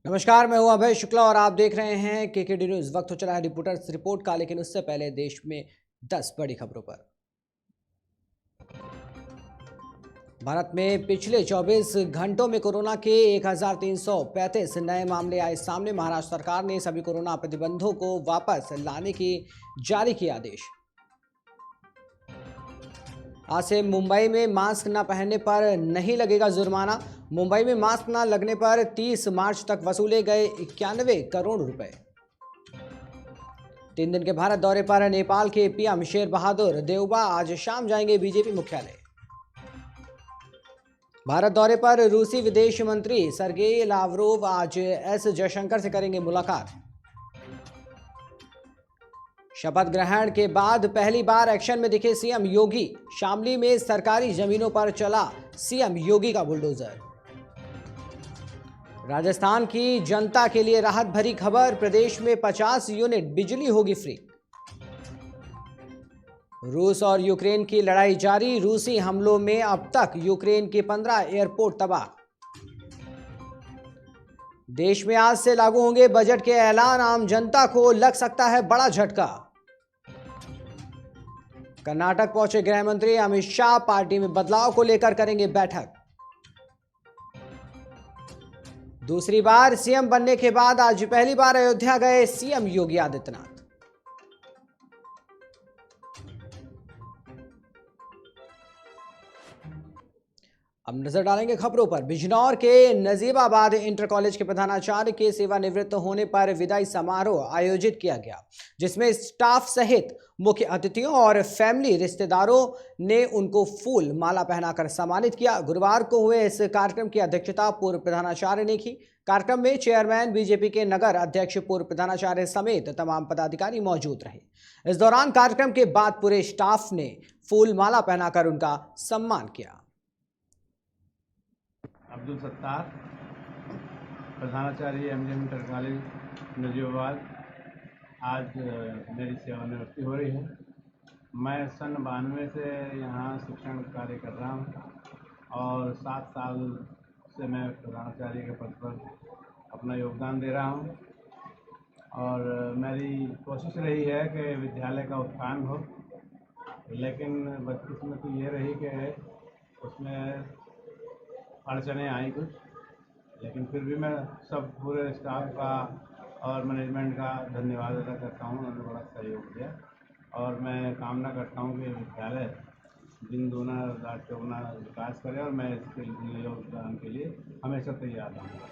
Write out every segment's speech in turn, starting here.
नमस्कार, मैं हूं अभय शुक्ला और आप देख रहे हैं केकेडी न्यूज। वक्त हो चला है रिपोर्टर्स रिपोर्ट का, लेकिन उससे पहले देश में 10 बड़ी खबरों पर। भारत में पिछले 24 घंटों में कोरोना के 1335 नए मामले आए सामने। महाराष्ट्र सरकार ने सभी कोरोना प्रतिबंधों को वापस लाने की जारी किया आदेश। आज से मुंबई में मास्क न पहनने पर नहीं लगेगा जुर्माना। मुंबई में मास्क न लगने पर 30 मार्च तक वसूले गए 91 करोड़ रुपए। 3 दिन के भारत दौरे पर नेपाल के पीएम शेर बहादुर देउबा आज शाम जाएंगे बीजेपी मुख्यालय। भारत दौरे पर रूसी विदेश मंत्री सर्गेई लावरोव आज एस जयशंकर से करेंगे मुलाकात। शपथ ग्रहण के बाद पहली बार एक्शन में दिखे सीएम योगी। शामली में सरकारी जमीनों पर चला सीएम योगी का बुलडोजर। राजस्थान की जनता के लिए राहत भरी खबर, प्रदेश में 50 यूनिट बिजली होगी फ्री। रूस और यूक्रेन की लड़ाई जारी, रूसी हमलों में अब तक यूक्रेन के 15 एयरपोर्ट तबाह। देश में आज से लागू होंगे बजट के ऐलान, आम जनता को लग सकता है बड़ा झटका। कर्नाटक पहुंचे गृह मंत्री अमित शाह, पार्टी में बदलाव को लेकर करेंगे बैठक। दूसरी बार सीएम बनने के बाद आज पहली बार अयोध्या गए सीएम योगी आदित्यनाथ। अब नजर डालेंगे खबरों पर। बिजनौर के नजीबाबाद इंटर कॉलेज के प्रधानाचार्य के सेवानिवृत्त होने पर विदाई समारोह आयोजित किया गया, जिसमें स्टाफ सहित मुख्य अतिथियों और फैमिली रिश्तेदारों ने उनको फूल माला पहनाकर सम्मानित किया। गुरुवार को हुए इस कार्यक्रम की अध्यक्षता पूर्व प्रधानाचार्य ने की। कार्यक्रम में चेयरमैन, बीजेपी के नगर अध्यक्ष, पूर्व प्रधानाचार्य समेत तमाम पदाधिकारी मौजूद रहे। इस दौरान कार्यक्रम के बाद पूरे स्टाफ ने फूल माला पहनाकर उनका सम्मान किया। अब्दुल सत्तार, प्रधानाचार्य एमजीएम इंटर कॉलेज नजीबाबाद। आज मेरी सेवानिवृत्ति हो रही है। मैं सन 92 से यहाँ शिक्षण कार्य कर रहा हूँ और 7 साल से मैं प्रधानाचार्य के पद पर अपना योगदान दे रहा हूँ। और मेरी कोशिश रही है कि विद्यालय का उत्थान हो, लेकिन बदकिस्मती ये रही कि उसमें अड़चने आई कुछ, लेकिन फिर भी मैं सब पूरे स्टाफ का और मैनेजमेंट का धन्यवाद अदा करता हूँ। उन्होंने बड़ा सहयोग दिया और मैं कामना करता हूँ कि विद्यालय दिन दूना रात चौगुना विकास करे और मैं इसके योगदान के लिए हमेशा तैयार रहूँगा।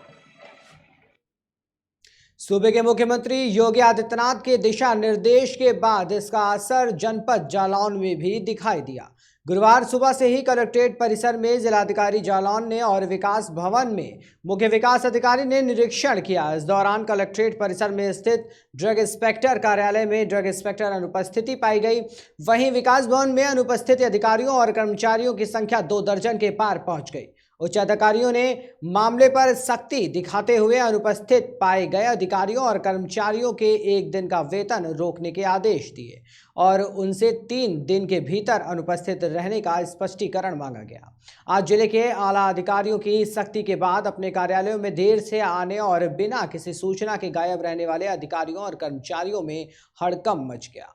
सूबे के मुख्यमंत्री योगी आदित्यनाथ के दिशा निर्देश के बाद इसका असर जनपद जालौन में भी दिखाई दिया। गुरुवार सुबह से ही कलेक्ट्रेट परिसर में जिलाधिकारी जालौन ने और विकास भवन में मुख्य विकास अधिकारी ने निरीक्षण किया। इस दौरान कलेक्ट्रेट परिसर में स्थित ड्रग इंस्पेक्टर कार्यालय में ड्रग इंस्पेक्टर अनुपस्थिति पाई गई। वहीं विकास भवन में अनुपस्थित अधिकारियों और कर्मचारियों की संख्या 2 दर्जन के पार पहुंच गई। उच्च अधिकारियों ने मामले पर सख्ती दिखाते हुए अनुपस्थित पाए गए अधिकारियों और कर्मचारियों के 1 दिन का वेतन रोकने के आदेश दिए और उनसे 3 दिन के भीतर अनुपस्थित रहने का स्पष्टीकरण मांगा गया। आज जिले के आला अधिकारियों की सख्ती के बाद अपने कार्यालयों में देर से आने और बिना किसी सूचना के गायब रहने वाले अधिकारियों और कर्मचारियों में हड़कंप मच गया।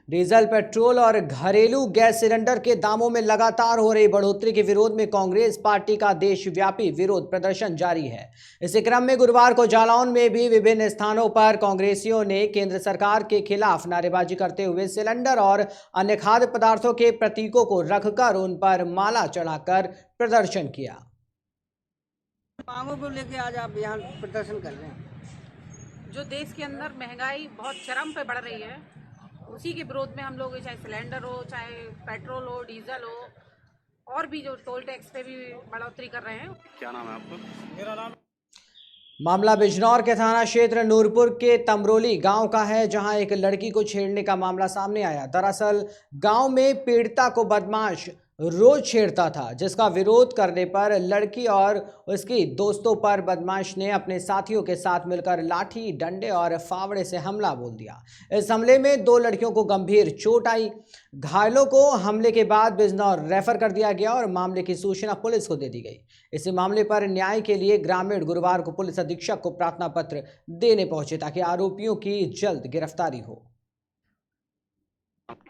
डीजल, पेट्रोल और घरेलू गैस सिलेंडर के दामों में लगातार हो रही बढ़ोतरी के विरोध में कांग्रेस पार्टी का देशव्यापी विरोध प्रदर्शन जारी है। इसी क्रम में गुरुवार को जालौन में भी विभिन्न स्थानों पर कांग्रेसियों ने केंद्र सरकार के खिलाफ नारेबाजी करते हुए सिलेंडर और अन्य खाद्य पदार्थों के प्रतीकों को रखकर उन पर माला चढ़ाकर प्रदर्शन किया। मांगों को लेकर आज आप यहाँ प्रदर्शन कर रहे हैं। जो देश के अंदर महंगाई बहुत चरम पे बढ़ रही है, उसी के विरोध में हम लोग, चाहे सिलेंडर हो, चाहे पेट्रोल हो, डीजल हो, और भी जो टोल टैक्स पे भी बढ़ोतरी कर रहे हैं। क्या नाम है आपका? मेरा नाम। मामला बिजनौर के थाना क्षेत्र नूरपुर के तमरोली गांव का है, जहां एक लड़की को छेड़ने का मामला सामने आया। दरअसल गांव में पीड़िता को बदमाश रोज छेड़ता था, जिसका विरोध करने पर लड़की और उसकी दोस्तों पर बदमाश ने अपने साथियों के साथ मिलकर लाठी, डंडे और फावड़े से हमला बोल दिया। इस हमले में 2 लड़कियों को गंभीर चोट आई। घायलों को हमले के बाद बिजनौर रेफर कर दिया गया और मामले की सूचना पुलिस को दे दी गई। इस मामले पर न्याय के लिए ग्रामीण गुरुवार को पुलिस अधीक्षक को प्रार्थना पत्र देने पहुंचे ताकि आरोपियों की जल्द गिरफ्तारी हो।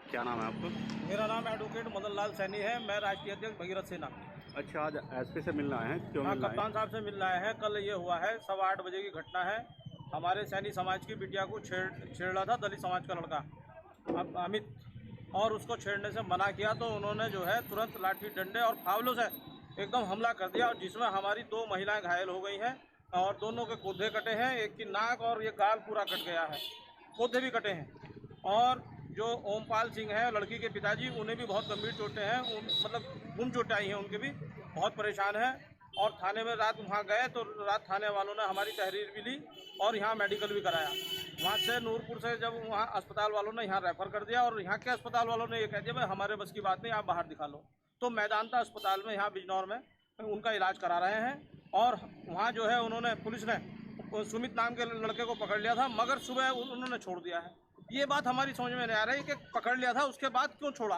क्या नाम है आपका? मेरा नाम एडवोकेट मदन लाल सैनी है। मैं राष्ट्रीय अध्यक्ष भगीरथ सेना। अच्छा, आज एसपी से मिलना है, क्यों हाँ, मिलना है? कप्तान साहब से मिलना है। कल ये हुआ है 8:15 बजे की घटना है। हमारे सैनी समाज की बिटिया को छेड़ रहा था दलित समाज का लड़का अमित, और उसको छेड़ने से मना किया तो उन्होंने जो है तुरंत लाठी, डंडे और फावलों से एकदम हमला कर दिया, और जिसमें हमारी 2 महिलाएं घायल हो गई हैं और दोनों के कोधे कटे हैं। एक की नाक और ये गाल पूरा कट गया है, कोधे भी कटे हैं। और जो ओमपाल सिंह है लड़की के पिताजी, उन्हें भी बहुत गंभीर चोटें हैं, मतलब गुम चोटें आई हैं, उनके भी बहुत परेशान हैं। और थाने में रात वहाँ गए तो रात थाने वालों ने हमारी तहरीर भी ली और यहाँ मेडिकल भी कराया। वहाँ से नूरपुर से जब वहाँ अस्पताल वालों ने यहाँ रेफ़र कर दिया, और यहाँ के अस्पताल वालों ने ये कह दिया भाई हमारे बस की बात नहीं, आप बाहर दिखा लो। तो मैदानता अस्पताल में यहाँ बिजनौर में उनका इलाज करा रहे हैं। और वहाँ जो है उन्होंने, पुलिस ने सुमित नाम के लड़के को पकड़ लिया था, मगर सुबह उन्होंने छोड़ दिया है। ये बात हमारी समझ में नहीं आ रही कि पकड़ लिया था, उसके बाद क्यों छोड़ा,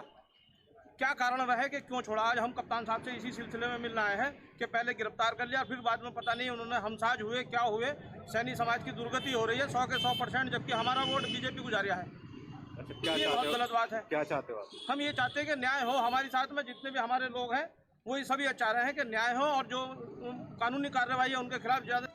क्या कारण रहे कि क्यों छोड़ा। आज हम कप्तान साहब से इसी सिलसिले में मिलना आए हैं कि पहले गिरफ्तार कर लिया, फिर बाद में पता नहीं उन्होंने हमसाज हुए क्या हुए। सैनी समाज की दुर्गति हो रही है 100 के 100%, जबकि हमारा वोट बीजेपी को जा रहा है। अच्छा, क्या ये बहुत गलत बात है। क्या चाहते हो आप? हम ये चाहते हैं कि न्याय हो हमारे साथ में, जितने भी हमारे लोग हैं वो ये सभी चाह रहे हैं कि न्याय हो, और जो कानूनी कार्रवाई है उनके खिलाफ ज़्यादा।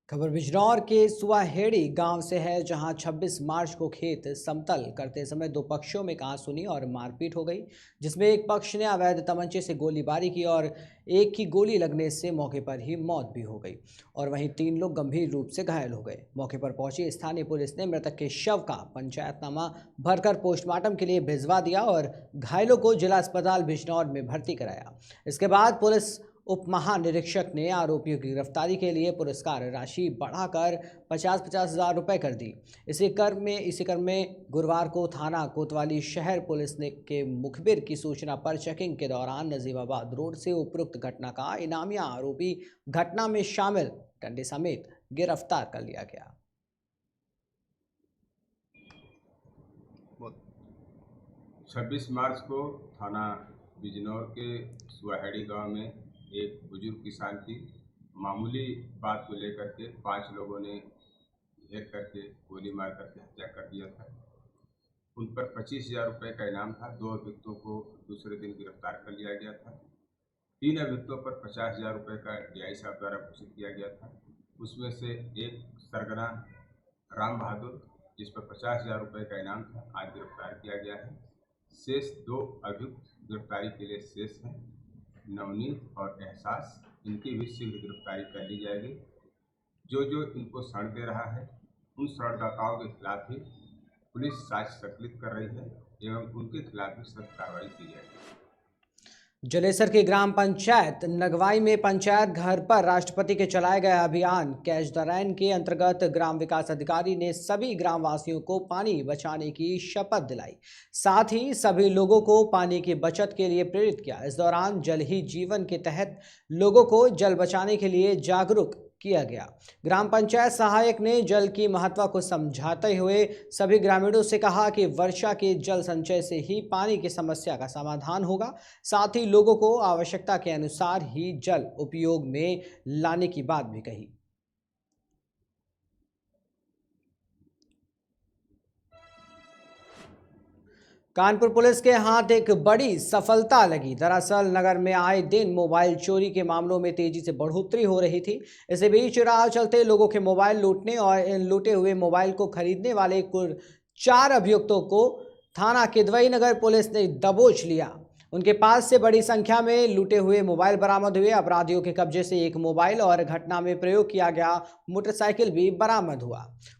खबर बिजनौर के सुवाहेड़ी गांव से है, जहां 26 मार्च को खेत समतल करते समय 2 पक्षों में कहासुनी और मारपीट हो गई, जिसमें एक पक्ष ने अवैध तमंचे से गोलीबारी की और एक की गोली लगने से मौके पर ही मौत भी हो गई, और वहीं 3 लोग गंभीर रूप से घायल हो गए। मौके पर पहुंची स्थानीय पुलिस ने मृतक के शव का पंचायतनामा भरकर पोस्टमार्टम के लिए भिजवा दिया और घायलों को जिला अस्पताल बिजनौर में भर्ती कराया। इसके बाद पुलिस उप महानिरीक्षक ने आरोपियों की गिरफ्तारी के लिए पुरस्कार राशि बढ़ाकर 50-50 हज़ार रुपये कर दी। इसी क्रम में गुरुवार को थाना कोतवाली शहर पुलिस ने के मुखबिर की सूचना पर चेकिंग के दौरान नजीबाबाद रोड से उपरोक्त घटना का इनामिया आरोपी घटना में शामिल डंडे समेत गिरफ्तार कर लिया गया। 26 मार्च को थाना बिजनौर के सुवाहेड़ी गांव में एक बुजुर्ग किसान की मामूली बात को लेकर के 5 लोगों ने घेर करके गोली मार करके हत्या कर दिया था। उन पर 25,000 रुपये का इनाम था। 2 अभियुक्तों को दूसरे दिन गिरफ्तार कर लिया गया था। 3 अभियुक्तों पर 50,000 रुपये का डीआई साहब द्वारा घोषित किया गया था। उसमें से एक सरगना राम बहादुर, जिस पर 50,000 रुपये का इनाम था, आज गिरफ्तार किया गया है। शेष 2 अभियुक्त गिरफ्तारी के लिए शेष हैं, नवनीत और एहसास। इनकी भी शीघ्र गिरफ्तारी कर ली जाएगी। जो इनको शरण दे रहा है उन शरणदाताओं के खिलाफ भी पुलिस साक्ष्य संकलित कर रही है एवं उनके खिलाफ भी सख्त कार्रवाई की जाएगी। जलेसर की ग्राम पंचायत नगवाई में पंचायत घर पर राष्ट्रपति के चलाए गए अभियान कैच द रेन के अंतर्गत ग्राम विकास अधिकारी ने सभी ग्रामवासियों को पानी बचाने की शपथ दिलाई। साथ ही सभी लोगों को पानी की बचत के लिए प्रेरित किया। इस दौरान जल ही जीवन के तहत लोगों को जल बचाने के लिए जागरूक किया गया। ग्राम पंचायत सहायक ने जल की महत्व को समझाते हुए सभी ग्रामीणों से कहा कि वर्षा के जल संचय से ही पानी की समस्या का समाधान होगा। साथ ही लोगों को आवश्यकता के अनुसार ही जल उपयोग में लाने की बात भी कही। कानपुर पुलिस के हाथ एक बड़ी सफलता लगी। दरअसल नगर में आए दिन मोबाइल चोरी के मामलों में तेजी से बढ़ोतरी हो रही थी। इसी बीच राह चलते लोगों के मोबाइल लूटने और इन लूटे हुए मोबाइल को खरीदने वाले कुल 4 अभियुक्तों को थाना किदवई नगर पुलिस ने दबोच लिया। उनके पास से बड़ी संख्या में लूटे हुए मोबाइल बरामद हुए। अपराधियों के कब्जे से एक मोबाइल और घटना में प्रयोग किया गया मोटरसाइकिल भी बरामद हुआ।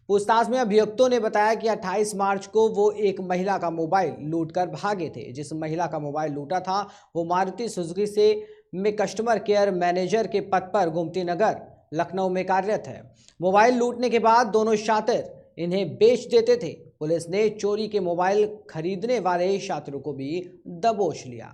पूछताछ में अभियुक्तों ने बताया कि 28 मार्च को वो एक महिला का मोबाइल लूटकर भागे थे। जिस महिला का मोबाइल लूटा था वो मारुति सुजुकी से में कस्टमर केयर मैनेजर के पद पर गोमती नगर लखनऊ में कार्यरत है। मोबाइल लूटने के बाद दोनों शातिर इन्हें बेच देते थे। पुलिस ने चोरी के मोबाइल खरीदने वाले छात्रों को भी दबोच लिया।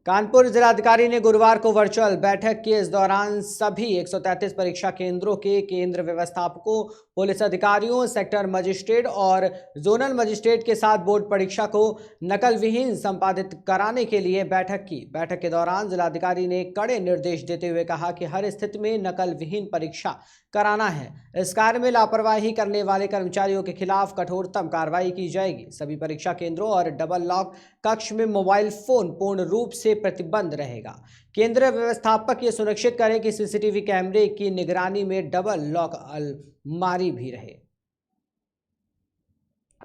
कानपुर जिलाधिकारी ने गुरुवार को वर्चुअल बैठक के इस दौरान सभी 133 परीक्षा केंद्रों के केंद्र व्यवस्थापकों, पुलिस अधिकारियों, सेक्टर मजिस्ट्रेट और जोनल मजिस्ट्रेट के साथ बोर्ड परीक्षा को नकल विहीन संपादित कराने के लिए बैठक की। बैठक के दौरान जिलाधिकारी ने कड़े निर्देश देते हुए कहा कि हर स्थिति में नकल विहीन परीक्षा कराना है। इस कार्य में लापरवाही करने वाले कर्मचारियों के खिलाफ कठोरतम कार्रवाई की जाएगी। सभी परीक्षा केंद्रों और डबल लॉक कक्ष में मोबाइल फोन पूर्ण रूप से प्रतिबंध रहेगा। केंद्र व्यवस्थापक ये सुनिश्चित करें कि सीसीटीवी कैमरे की निगरानी में डबल लॉक अलमारी भी रहे।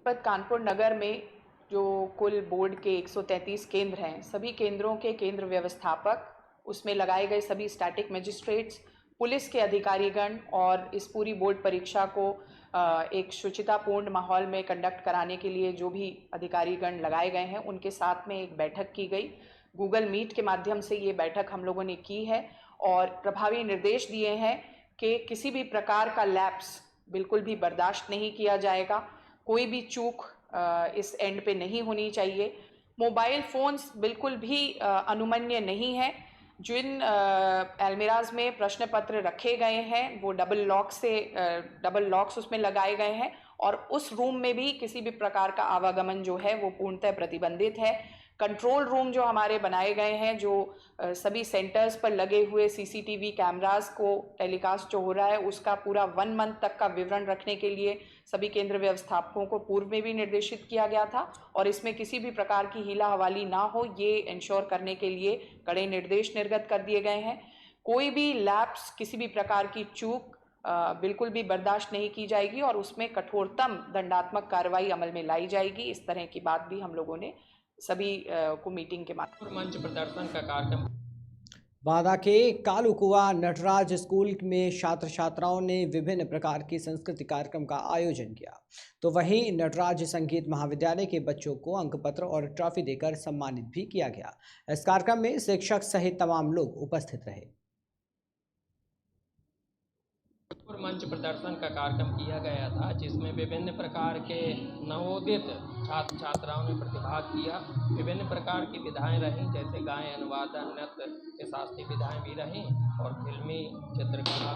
कानपुर नगर में जो कुल बोर्ड के 133 केंद्र हैं, सभी केंद्रों के केंद्र व्यवस्थापक, उसमें लगाए गए सभी स्टैटिक मजिस्ट्रेट्स, पुलिस के अधिकारीगण और इस पूरी बोर्ड परीक्षा को एक शुचितापूर्ण माहौल में कंडक्ट कराने के लिए जो भी अधिकारीगण लगाए गए हैं, उनके साथ में एक बैठक की गई। गूगल मीट के माध्यम से ये बैठक हम लोगों ने की है और प्रभावी निर्देश दिए हैं कि किसी भी प्रकार का लैप्स बिल्कुल भी बर्दाश्त नहीं किया जाएगा। कोई भी चूक इस एंड पे नहीं होनी चाहिए। मोबाइल फ़ोन्स बिल्कुल भी अनुमन्य नहीं है। जिन अलमीराज में प्रश्न पत्र रखे गए हैं वो डबल लॉक्स उसमें लगाए गए हैं और उस रूम में भी किसी भी प्रकार का आवागमन जो है वो पूर्णतः प्रतिबंधित है। कंट्रोल रूम जो हमारे बनाए गए हैं, जो सभी सेंटर्स पर लगे हुए सीसीटीवी कैमरास को टेलीकास्ट जो हो रहा है उसका पूरा 1 मंथ तक का विवरण रखने के लिए सभी केंद्र व्यवस्थापकों को पूर्व में भी निर्देशित किया गया था और इसमें किसी भी प्रकार की हीला हवाली ना हो, ये इंश्योर करने के लिए कड़े निर्देश निर्गत कर दिए गए हैं। कोई भी लैप्स, किसी भी प्रकार की चूक बिल्कुल भी बर्दाश्त नहीं की जाएगी और उसमें कठोरतम दंडात्मक कार्रवाई अमल में लाई जाएगी। इस तरह की बात भी हम लोगों ने सभी को मीटिंग के माध्यम मंच प्रदर्शन का कार्यक्रम। बांदा के कालूकुआ नटराज स्कूल में छात्र छात्राओं ने विभिन्न प्रकार के सांस्कृतिक कार्यक्रम का आयोजन किया, तो वहीं नटराज संगीत महाविद्यालय के बच्चों को अंक पत्र और ट्रॉफी देकर सम्मानित भी किया गया। इस कार्यक्रम में शिक्षक सहित तमाम लोग उपस्थित रहे। मंच प्रदर्शन का कार्यक्रम किया गया था जिसमें विभिन्न प्रकार के नवोदित छात्र छात्राओं ने प्रतिभाग किया। विभिन्न प्रकार की विधाएं रहीं, जैसे गायन, वादन, नृत्य के शास्त्रीय विधाएं भी रहीं और फिल्मी चित्रकला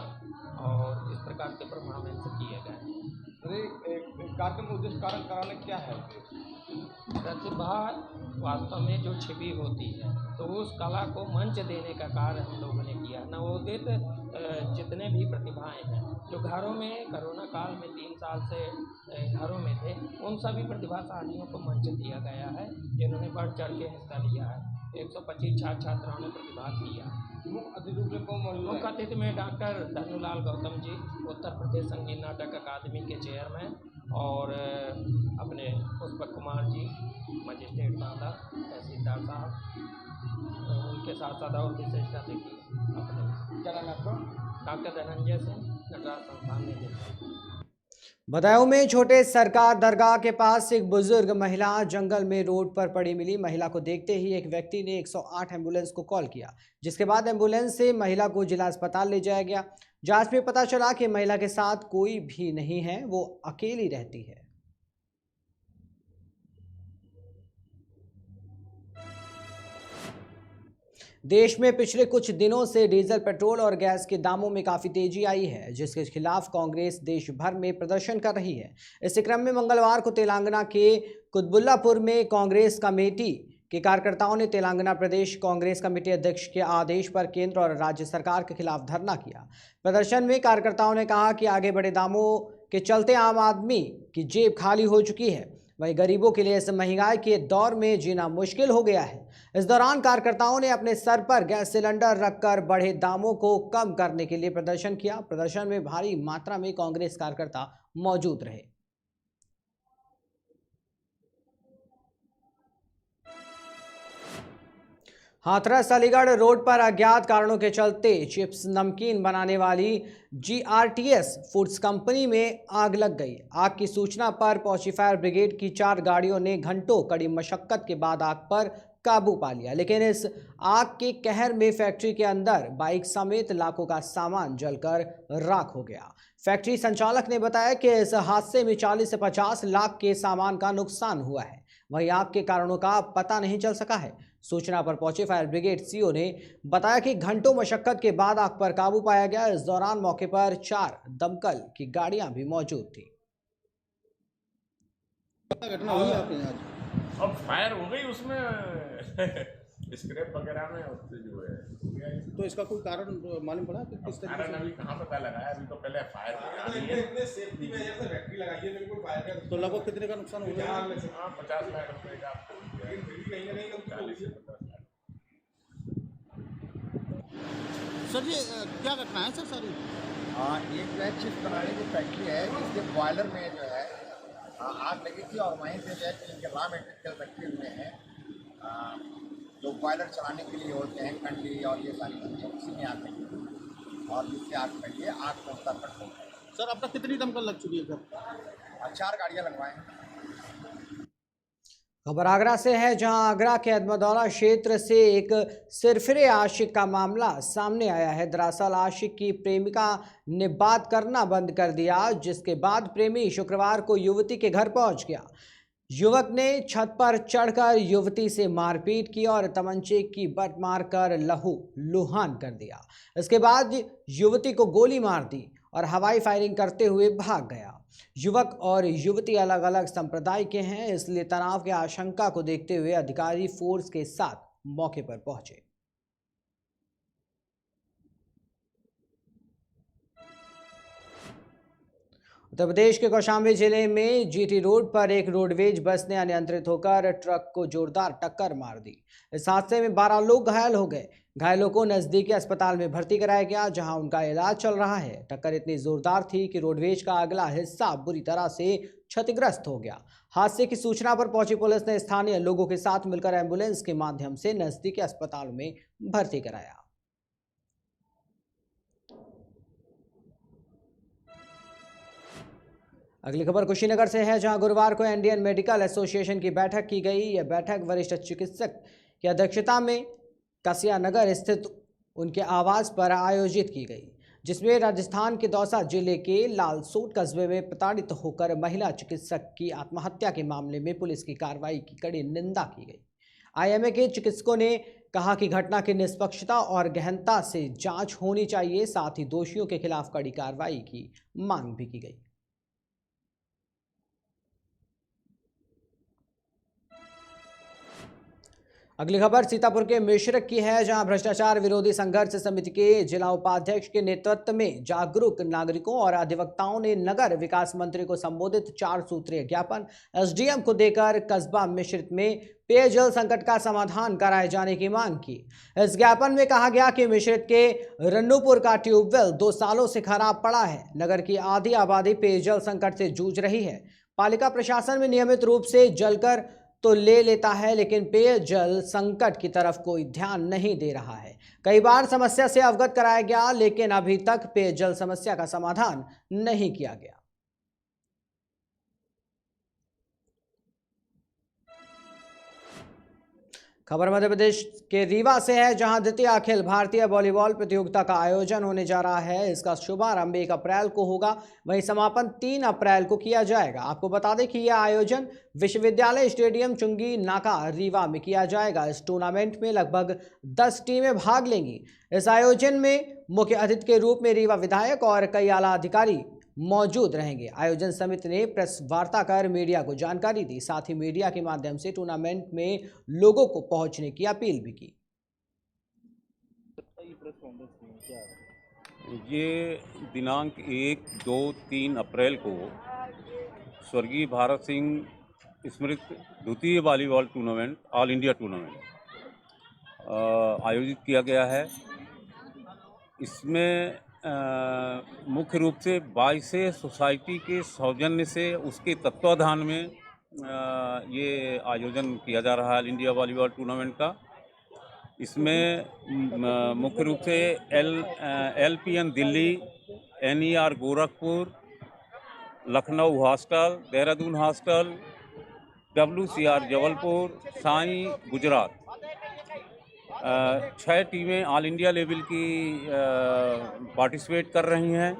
और इस प्रकार के परफॉर्मेंस किए गए। कार्यक्रम का उद्देश्य कराने क्या है? प्रतिभा वास्तव में जो छिपी होती है तो उस कला को मंच देने का कार्य हम लोगों ने किया। नवोदित जितने भी प्रतिभाएं हैं जो घरों में कोरोना काल में 3 साल से घरों में थे, उन सभी प्रतिभाशालियों को मंच दिया गया है जिन्होंने बढ़ चढ़ के हिस्सा लिया है। 125 छात्र छात्राओं ने प्रतिभाग किया। मुख्य अतिथि में डॉक्टर धनुलाल गौतम जी, उत्तर प्रदेश संगीत नाटक अकादमी के चेयरमैन, और अपने पुष्पक कुमार जी, मजिस्ट्रेट बांदा, तहसीलदार साहब, उनके साथ साथ और विशिष्ट अतिथि अपने डॉक्टर धनंजय सिंह, नटराज संस्थान निदेशक। बदायूं में छोटे सरकार दरगाह के पास एक बुजुर्ग महिला जंगल में रोड पर पड़ी मिली। महिला को देखते ही एक व्यक्ति ने 108 एम्बुलेंस को कॉल किया, जिसके बाद एम्बुलेंस से महिला को जिला अस्पताल ले जाया गया। जांच में पता चला कि महिला के साथ कोई भी नहीं है, वो अकेली रहती है। देश में पिछले कुछ दिनों से डीजल, पेट्रोल और गैस के दामों में काफ़ी तेजी आई है, जिसके खिलाफ कांग्रेस देश भर में प्रदर्शन कर रही है। इसी क्रम में मंगलवार को तेलंगाना के कुतबुल्लापुर में कांग्रेस कमेटी के कार्यकर्ताओं ने तेलंगाना प्रदेश कांग्रेस कमेटी अध्यक्ष के आदेश पर केंद्र और राज्य सरकार के खिलाफ धरना किया। प्रदर्शन में कार्यकर्ताओं ने कहा कि आगे बढ़े दामों के चलते आम आदमी की जेब खाली हो चुकी है, वहीं गरीबों के लिए इस महंगाई के दौर में जीना मुश्किल हो गया है। इस दौरान कार्यकर्ताओं ने अपने सर पर गैस सिलेंडर रखकर बढ़े दामों को कम करने के लिए प्रदर्शन किया। प्रदर्शन में भारी मात्रा में कांग्रेस कार्यकर्ता मौजूद रहे। हाथरस अलीगढ़ रोड पर अज्ञात कारणों के चलते चिप्स नमकीन बनाने वाली GRTS फूड्स कंपनी में आग लग गई। आग की सूचना पर पहुंची फायर ब्रिगेड की 4 गाड़ियों ने घंटों कड़ी मशक्कत के बाद आग पर काबू पा लिया, लेकिन इस आग के कहर में फैक्ट्री के अंदर बाइक समेत लाखों का सामान जलकर राख हो गया। फैक्ट्री संचालक ने बताया कि इस हादसे में 40 से 50 लाख के सामान का नुकसान हुआ है। वहीं आग के कारणों का पता नहीं चल सका है। सूचना पर पहुंचे फायर ब्रिगेड सीओ ने बताया कि घंटों मशक्कत के बाद आग पर काबू पाया गया। इस दौरान मौके पर 4 दमकल की गाड़ियां भी मौजूद थी। घटना हुई आपके यहाँ? अब फायर हो गई उसमें स्क्रैप वगैरह में, उससे जो है तो इसका कोई कारण मालूम पड़ा कि किस तरीके कारण से? अभी कहाँ पता लगा है। अभी तो पहले फायर तो लगभग कितने का नुकसान हो गया? 50 लाख रुपए का। 40 से 50 लाख। सर ये क्या घटना है सर सारी? एक जो है चिप्स बनाने की फैक्ट्री है, जिसके बॉयलर में जो है आग लगी थी और वहीं से जो है इनके रॉ मटेरियल रखे हुए हैं जो बॉयलर चलाने के लिए होते हैं, कंडी और ये सारी चीज़ें, उसी में आग लगी थी और जिससे आग फैली है। आग को तब तक हो गया। सर आपका कितनी दमकल लग चुकी है सर? 4 गाड़ियाँ लगवाएं। खबर आगरा से है, जहां आगरा के अदमदौला क्षेत्र से एक सिरफिरे आशिक का मामला सामने आया है। दरअसल आशिक की प्रेमिका ने बात करना बंद कर दिया, जिसके बाद प्रेमी शुक्रवार को युवती के घर पहुंच गया। युवक ने छत पर चढ़कर युवती से मारपीट की और तमंचे की बट मारकर लहू लुहान कर दिया। इसके बाद युवती को गोली मार दी और हवाई फायरिंग करते हुए भाग गया। युवक और युवती अलग अलग संप्रदाय के हैं, इसलिए तनाव की आशंका को देखते हुए अधिकारी फोर्स के साथ मौके पर पहुंचे। उत्तर प्रदेश के कौशाम्बी जिले में जीटी रोड पर एक रोडवेज बस ने अनियंत्रित होकर ट्रक को जोरदार टक्कर मार दी। इस हादसे में 12 लोग घायल हो गए। घायलों को नजदीकी अस्पताल में भर्ती कराया गया, जहां उनका इलाज चल रहा है। टक्कर इतनी जोरदार थी कि रोडवेज का अगला हिस्सा बुरी तरह से क्षतिग्रस्त हो गया। हादसे की सूचना पर पहुंची पुलिस ने स्थानीय लोगों के साथ मिलकर एम्बुलेंस के माध्यम से नजदीकी अस्पताल में भर्ती कराया। अगली खबर कुशीनगर से है, जहां गुरुवार को इंडियन मेडिकल एसोसिएशन की बैठक की गई। यह बैठक वरिष्ठ चिकित्सक की अध्यक्षता में कसिया नगर स्थित उनके आवास पर आयोजित की गई, जिसमें राजस्थान के दौसा जिले के लालसोट कस्बे में प्रताड़ित होकर महिला चिकित्सक की आत्महत्या के मामले में पुलिस की कार्रवाई की कड़ी निंदा की गई। आईएमए के चिकित्सकों ने कहा कि घटना की निष्पक्षता और गहनता से जांच होनी चाहिए, साथ ही दोषियों के खिलाफ कड़ी कार्रवाई की मांग भी की गई। अगली खबर सीतापुर के मिश्रक की है, जहां भ्रष्टाचार विरोधी संघर्ष समिति के जिला उपाध्यक्ष के नेतृत्व में जागरूक नागरिकों और अधिवक्ताओं ने नगर विकास मंत्री को संबोधित 4 सूत्रीय ज्ञापन एसडीएम को देकर कस्बा मिश्रित में पेयजल संकट का समाधान कराए जाने की मांग की। इस ज्ञापन में कहा गया कि मिश्रित के रन्नूपुर का ट्यूबवेल 2 सालों से खराब पड़ा है। नगर की आधी आबादी पेयजल संकट से जूझ रही है। पालिका प्रशासन में नियमित रूप से जलकर तो ले लेता है, लेकिन पेयजल संकट की तरफ कोई ध्यान नहीं दे रहा है। कई बार समस्या से अवगत कराया गया, लेकिन अभी तक पेयजल समस्या का समाधान नहीं किया गया। खबर मध्य प्रदेश के रीवा से है, जहां द्वितीय अखिल भारतीय वॉलीबॉल प्रतियोगिता का आयोजन होने जा रहा है। इसका शुभारंभ 1 अप्रैल को होगा, वहीं समापन 3 अप्रैल को किया जाएगा। आपको बता दें कि यह आयोजन विश्वविद्यालय स्टेडियम चुंगी नाका रीवा में किया जाएगा। इस टूर्नामेंट में लगभग 10 टीमें भाग लेंगी। इस आयोजन में मुख्य अतिथि के रूप में रीवा विधायक और कई आला अधिकारी मौजूद रहेंगे। आयोजन समिति ने प्रेस वार्ता कर मीडिया को जानकारी दी, साथ ही मीडिया के माध्यम से टूर्नामेंट में लोगों को पहुंचने की अपील भी की। ये दिनांक 1, 2, 3 अप्रैल को स्वर्गीय भारत सिंह स्मृति द्वितीय volleyball tournament all India tournament आयोजित किया गया है। इसमें मुख्य रूप से 22 सोसाइटी के सौजन्य से उसके तत्वाधान में ये आयोजन किया जा रहा है ऑल इंडिया वॉलीबॉल टूर्नामेंट का। इसमें मुख्य रूप से LPN Delhi, NER Gorakhpur, Lucknow hostel, Dehradun hostel, WCR Jabalpur, Sai Gujarat 6 टीमें ऑल इंडिया लेवल की पार्टिसिपेट कर रही हैं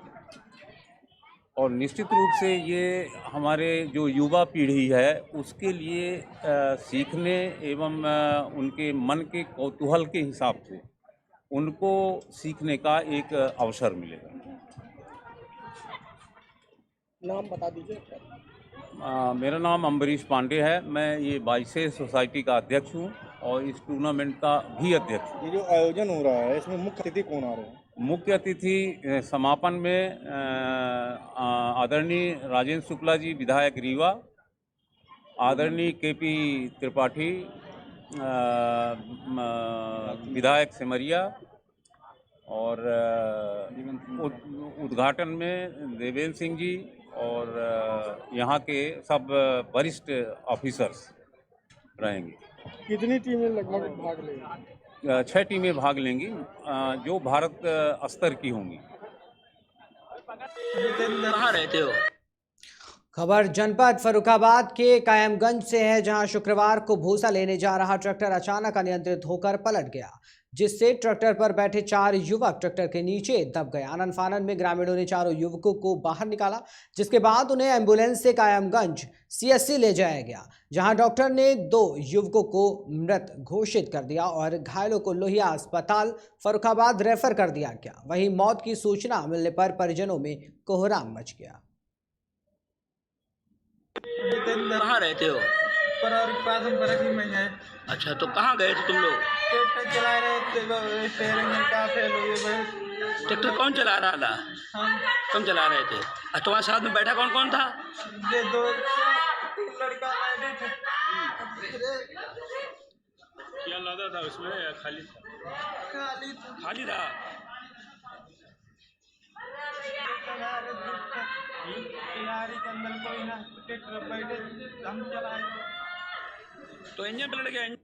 और निश्चित रूप से ये हमारे जो युवा पीढ़ी है उसके लिए सीखने एवं उनके मन के कौतूहल के हिसाब से उनको सीखने का एक अवसर मिलेगा। नाम बता दीजिए। मेरा नाम अम्बरीश पांडे है। मैं ये बाइसे सोसाइटी का अध्यक्ष हूँ और इस टूर्नामेंट का भी अध्यक्ष हूँ। ये जो आयोजन हो रहा है इसमें मुख्य अतिथि कौन आ रहे हैं? मुख्य अतिथि समापन में आदरणीय राजेंद्र शुक्ला जी विधायक रीवा, आदरणीय केपी त्रिपाठी विधायक सिमरिया और उद्घाटन में देवेंद्र सिंह जी और यहाँ के सब वरिष्ठ ऑफिसर्स रहेंगे। कितनी टीमें लगभग भाग लेंगी? 6 टीमें भाग लेंगी जो भारत स्तर की होंगी। कहाँ रहते हो? खबर जनपद फर्रुखाबाद के कायमगंज से है, जहां शुक्रवार को भूसा लेने जा रहा ट्रैक्टर अचानक अनियंत्रित होकर पलट गया, जिससे ट्रैक्टर पर बैठे 4 युवक ट्रैक्टर के नीचे दब गए। आनन फानन में ग्रामीणों ने चारों युवकों को बाहर निकाला, जिसके बाद उन्हें एम्बुलेंस से कायमगंज CSC ले जाया गया, जहां डॉक्टर ने 2 युवकों को मृत घोषित कर दिया और घायलों को लोहिया अस्पताल फर्रुखाबाद रेफर कर दिया गया। वहीं मौत की सूचना मिलने पर परिजनों में कोहराम मच गया। कहाँ रहते हो? में है। अच्छा, तो कहाँ गए थे तुम लोग? ट्रैक्टर चला रहे थे, स्टीयरिंग का फेल हो गया। ट्रैक्टर कौन चला रहा था? हम तुम चला रहे थे। और तुम्हारे साथ में बैठा कौन कौन था? ये 2-3 लड़का बैठे थे। क्या लगा था उसमें या खाली खाली था। किनारे के अंदर कोई ना, ट्रैक्टर बैठे हम चलाए तो इंजन पलट गया।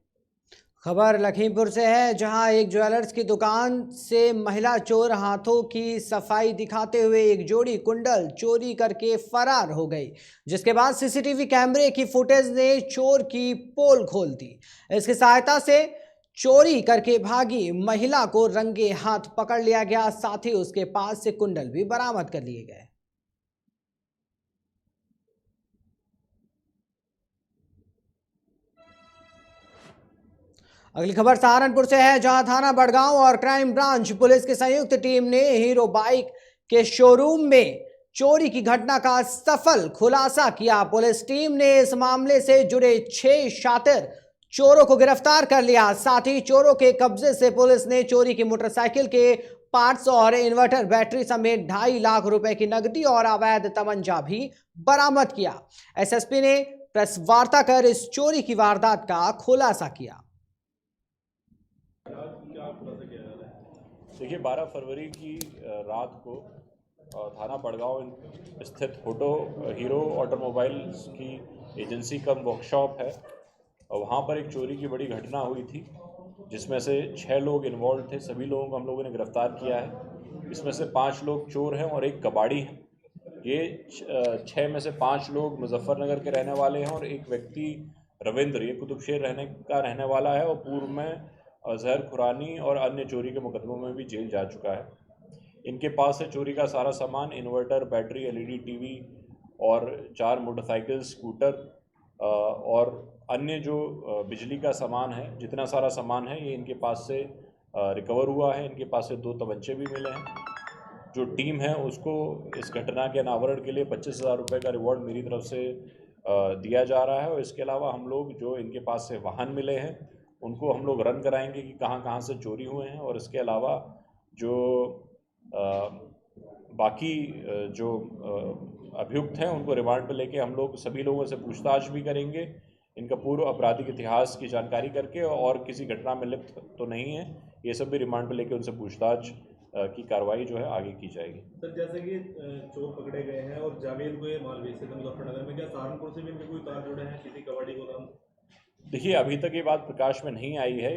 खबर लखीमपुर से है, जहां एक ज्वेलर्स की दुकान से महिला चोर हाथों की सफाई दिखाते हुए एक जोड़ी कुंडल चोरी करके फरार हो गई, जिसके बाद सीसीटीवी कैमरे की फुटेज ने चोर की पोल खोल दी। इसकी सहायता से चोरी करके भागी महिला को रंगे हाथ पकड़ लिया गया, साथ ही उसके पास से कुंडल भी बरामद कर लिए गए। अगली खबर सहारनपुर से है, जहां थाना बड़गांव और क्राइम ब्रांच पुलिस की संयुक्त टीम ने हीरो बाइक के शोरूम में चोरी की घटना का सफल खुलासा किया। पुलिस टीम ने इस मामले से जुड़े 6 शातिर चोरों को गिरफ्तार कर लिया। साथ ही चोरों के कब्जे से पुलिस ने चोरी की मोटरसाइकिल के पार्ट्स और इन्वर्टर बैटरी समेत 2.5 लाख रुपए की नकदी और अवैध तमंचा भी बरामद किया। एसएसपी ने प्रेस वार्ता कर इस चोरी की वारदात का खुलासा किया। देखिए, 12 फरवरी की रात को थाना बड़गांव स्थित हीरो ऑटोमोबाइल्स की एजेंसी कम वर्कशॉप है और वहाँ पर एक चोरी की बड़ी घटना हुई थी, जिसमें से 6 लोग इन्वॉल्व थे। सभी लोगों को हम लोगों ने गिरफ्तार किया है। इसमें से 5 लोग चोर हैं और एक कबाड़ी है। ये 6 में से 5 लोग मुजफ्फरनगर के रहने वाले हैं और एक व्यक्ति रविंद्र, ये कुतुबशेर रहने वाला है और पूर्व में जहर खुरानी और अन्य चोरी के मुकदमों में भी जेल जा चुका है। इनके पास से चोरी का सारा सामान, इन्वर्टर, बैटरी, LED टीवी और 4 मोटरसाइकिल, स्कूटर और अन्य जो बिजली का सामान है, जितना सारा सामान है ये इनके पास से रिकवर हुआ है। इनके पास से 2 तमंचे भी मिले हैं। जो टीम है उसको इस घटना के अनावरण के लिए 25,000 रुपये का रिवॉर्ड मेरी तरफ से दिया जा रहा है। और इसके अलावा हम लोग जो इनके पास से वाहन मिले हैं उनको हम लोग रन कराएंगे कि कहाँ कहाँ से चोरी हुए हैं। और इसके अलावा जो बाकी जो अभियुक्त हैं उनको रिमांड पर लेके हम लोग सभी लोगों से पूछताछ भी करेंगे, इनका पूर्व आपराधिक इतिहास की जानकारी करके, और किसी घटना में लिप्त तो नहीं है, ये सब भी रिमांड पर लेके उनसे पूछताछ की कार्रवाई जो है आगे की जाएगी। सर, जैसे कि चोर पकड़े गए हैं और जावेद को ये माल बेचते थे मुजफ्फरनगर में, क्या सहारनपुर से भी इनके कोई तार जुड़े हैं किसी कबाड़ी को नाम? देखिए, अभी तक ये बात प्रकाश में नहीं आई है।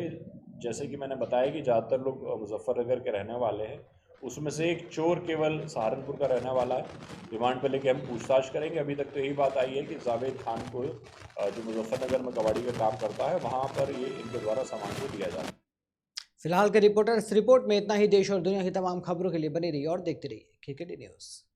जैसे कि मैंने बताया कि ज़्यादातर लोग मुजफ्फरनगर के रहने वाले हैं, उसमें से एक चोर केवल सहारनपुर का रहने वाला है। रिमांड पर लेके हम पूछताछ करेंगे। अभी तक तो यही बात आई है कि जावेद खान को, जो मुजफ्फरनगर में कबाड़ी का काम करता है, वहाँ पर ये इनके द्वारा सामान को दिया जाता है। फिलहाल के रिपोर्टर इस रिपोर्ट में इतना ही। देश और दुनिया की तमाम खबरों के लिए बने रहिए और देखते रहिए KKD न्यूज़।